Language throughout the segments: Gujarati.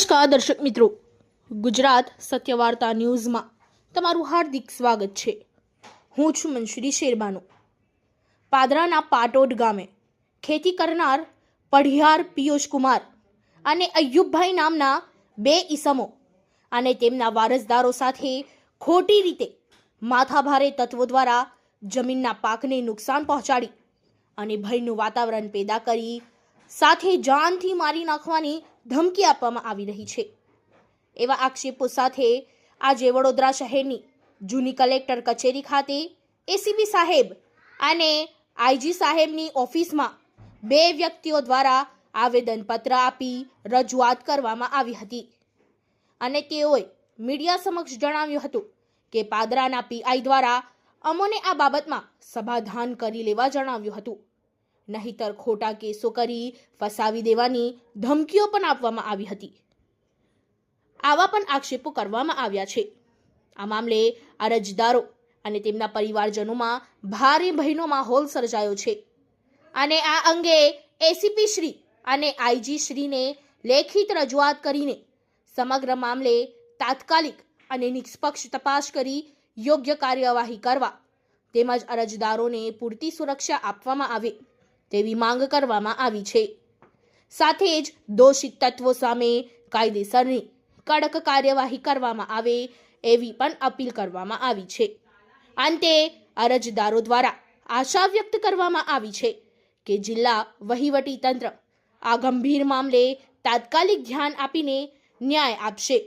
નમસ્કાર દર્શક મિત્રો, ગુજરાત સત્યવાર્તા ન્યૂઝમાં તમારું હાર્દિક સ્વાગત છે। હું છું મંશ્રી શેરબાનો। પાદરાના પાટોદ ગામે ખેતી કરનાર પઢિયાર પિયુષ કુમાર અને અયુબભાઈ નામના બે ઈસમો અને તેમના વારસદારો સાથે ખોટી રીતે માથાભારે તત્વો દ્વારા જમીનના પાકને નુકસાન પહોંચાડી અને ભયનું વાતાવરણ પેદા કરી સાથે જાનથી મારી નાખવાની ધમકી આપવામાં આવી રહી છે। એવા આક્ષેપો સાથે આજે વડોદરા શહેરની જૂની કલેક્ટર કચેરી ખાતે એસીપી સાહેબ અને આઈજી સાહેબની ઓફિસમાં બે વ્યક્તિઓ દ્વારા આવેદનપત્ર આપી રજૂઆત કરવામાં આવી હતી અને તેઓએ મીડિયા સમક્ષ જણાવ્યું હતું કે પાદરાના પીઆઈ દ્વારા અમોને આ બાબતમાં સમાધાન કરી લેવા જણાવ્યું હતું, નહીતર ખોટા કેસો કરી ફસાવી દેવાની ધમકીઓ પણ આપવામાં આવી હતી। આવા પણ આક્ષેપો કરવામાં આવ્યા છે। આ મામલે અરજદારો અને તેમના પરિવારજનોમાં ભારે ભયનો માહોલ સર્જાયો છે અને આ અંગે એસીપી શ્રી અને આઈજી શ્રીને લેખિત રજૂઆત કરીને સમગ્ર મામલે તાત્કાલિક અને નિષ્પક્ષ તપાસ કરી યોગ્ય કાર્યવાહી કરવા તેમજ અરજદારોને પૂરતી સુરક્ષા આપવામાં આવે તેવી માંગ કરવામાં આવી છે। સાથે જ દોષિત તત્વો સામે કાયદેસરની કડક કાર્યવાહી કરવામાં આવે એવી પણ અપીલ કરવામાં આવી છે। અંતે અરજદારો દ્વારા આશા વ્યક્ત કરવામાં આવી છે કે જિલ્લા વહીવટી તંત્ર આ ગંભીર મામલે તાત્કાલિક ધ્યાન આપીને ન્યાય આપશે।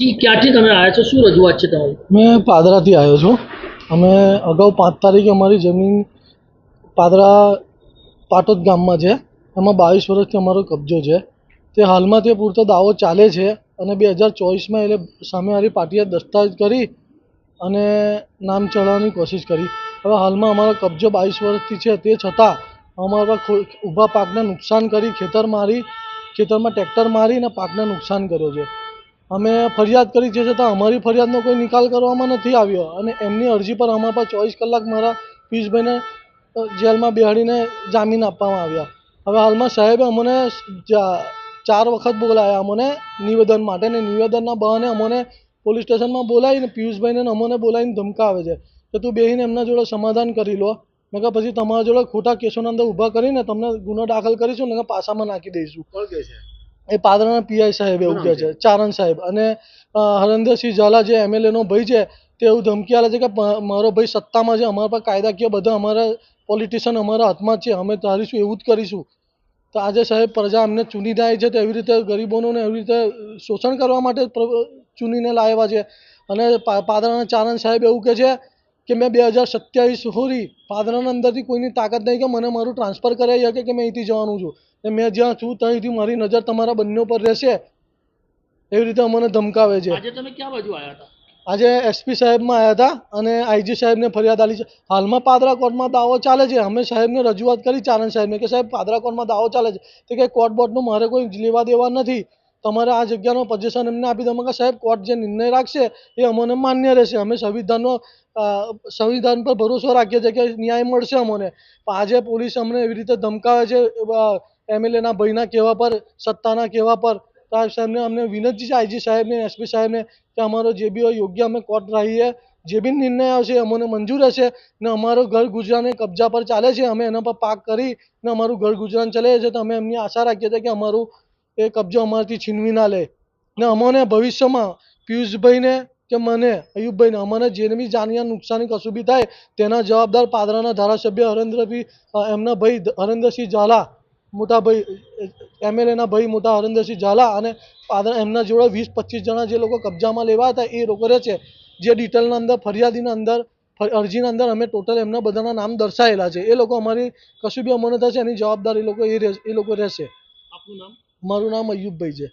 જી ક્યાંથી તમે આવ્યા છો, શું રજૂઆત છે તમારી? मैं पादराથી આવ્યો છું। અમે અગાઉ 5 તારીખે અમારી જમીન પાદરા પાટોદ ગામમાં છે, એમાં 22 વર્ષથી અમારો કબજો છે। તે હાલમાં તે પૂરતો દાવો ચાલે છે અને 2024માં એટલે સામેવાળી પાર્ટીએ દસ્તાવેજ કરી અને નામ ચડાવવાની કોશિશ કરી। હવે હાલમાં અમારો કબજો 22 વર્ષથી છે, તે છતાં અમારા ઊભા પાકને નુકસાન કરી ખેતરમાં ટ્રેક્ટર મારી અને પાકને નુકસાન કર્યો છે। અમે ફરિયાદ કરી છે છતાં અમારી ફરિયાદનો કોઈ નિકાલ કરવામાં નથી આવ્યો અને એમની અરજી પર અમારા પર 24 કલાક મારા પિયુષભાઈને જેલમાં બેહાડીને જામીન આપવામાં આવ્યા। હવે હાલમાં સાહેબે અમને 4 વખત બોલાયા અમને નિવેદન માટે ને નિવેદનના બહાને અમને પોલીસ સ્ટેશનમાં બોલાવીને પિયુષભાઈને અમને બોલાવીને ધમકાવે છે કે તું બેસીને એમના જોડે સમાધાન કરી લો, મેં કહ્યું પછી તમારા જોડે ખોટા કેસોના અંદર ઊભા કરીને તમને ગુનો દાખલ કરીશું ને પાસામાં નાખી દઈશું। કોણ કહે છે? એ પાદરાના પીઆઈ સાહેબ એવું કહે છે, ચારણ સાહેબ। અને હરેન્દ્રસિંહ ઝાલા જે એમએલએનો ભાઈ છે તે એવું ધમકી આલે છે કે મારો ભાઈ સત્તામાં છે, અમારા પર કાયદાકીય બધા અમારા પોલિટિશિયન અમારા હાથમાં છે, અમે ધારીશું એવું જ કરીશું। તો આજે સાહેબ પ્રજા અમને ચૂનીને આવી છે તો એવી રીતે ગરીબોને એવી રીતે શોષણ કરવા માટે ચૂનીને લાવ્યા છે। અને પાદરાના ચારણ સાહેબ એવું કહે છે કે મેં 2027 સુધી પાદરાના અંદરથી કોઈની તાકાત નહીં કે મને મારું ટ્રાન્સફર કરાવી શકે કે મેં અહીંથી જવાનું છું, મેં જ્યાં છું ત્યાંથી મારી નજર તમારા બંને પર રહેશે, એવી રીતે અમને ધમકાવે છે। આજે તમે ક્યાં બાજુ આવ્યા હતા? આજે એસપી સાહેબમાં આવ્યા હતા અને આઈજી સાહેબને ફરિયાદ આલી છે. હાલમાં પાદરા કોર્ટમાં દાવો ચાલે છે. અમે સાહેબને રજૂઆત કરી ચારણ સાહેબને કે સાહેબ પાદરા કોર્ટમાં દાવો ચાલે છે. તે કે કોર્ટ બોર્ડનું મારે કોઈ લેવા દેવા નથી, તમારે આ જગ્યાનો પોઝિશન એમને આપી દો. અમે કહ્યું સાહેબ કોર્ટ જે નિર્ણય રાખશે એ અમને માન્ય રહેશે. અમે સંવિધાન પર ભરોસો રાખીએ છીએ કે ન્યાય મળશે અમને. પણ આજે પોલીસ અમને એવી રીતે ધમકાવે છે એમએલએના ભાઈના કહેવા પર, સત્તાના કહેવા પર. સાહેબને અમને વિનંતી છે આઈજી સાહેબને, એસપી સાહેબને કે અમારો જે બી હોય યોગ્ય અમે કોર્ટ રહીએ, જે બી નિર્ણય આવશે એ અમને મંજૂર હશે ને અમારો ઘર ગુજરાન કબજા પર ચાલે છે. અમે એના પર પાક કરી ને અમારું ઘર ગુજરાન ચલાવીએ છીએ. તો અમે એમની આશા રાખીએ છીએ કે અમારું એ કબજો અમારાથી છીનવી ના લે ને અમને ભવિષ્યમાં પિયુષભાઈને કે મને અયુબભાઈને અમને જે બી જાનહાની નુકસાની કશું બી થાય તેના જવાબદાર પાદરાના ધારાસભ્ય એમના ભાઈ હરેન્દ્રસિંહ ઝાલા, મોટા ભાઈ એમએલએના ભાઈ મોટા હરેન્દ્રસિંહ ઝાલા અને પાદરા એમના જોડે 20-25 જણા જે લોકો કબજામાં લેવા હતા એ લોકો રહે છે. જે ડિટેલના અંદર ફરિયાદીના અંદર અરજીના અંદર અમે ટોટલ એમના બધાના નામ દર્શાવેલા છે. એ લોકો અમારી કશું બી અમને થશે એની જવાબદારી એ લોકો રહેશે. આપનું નામ? મારું નામ અયુબભાઈ છે.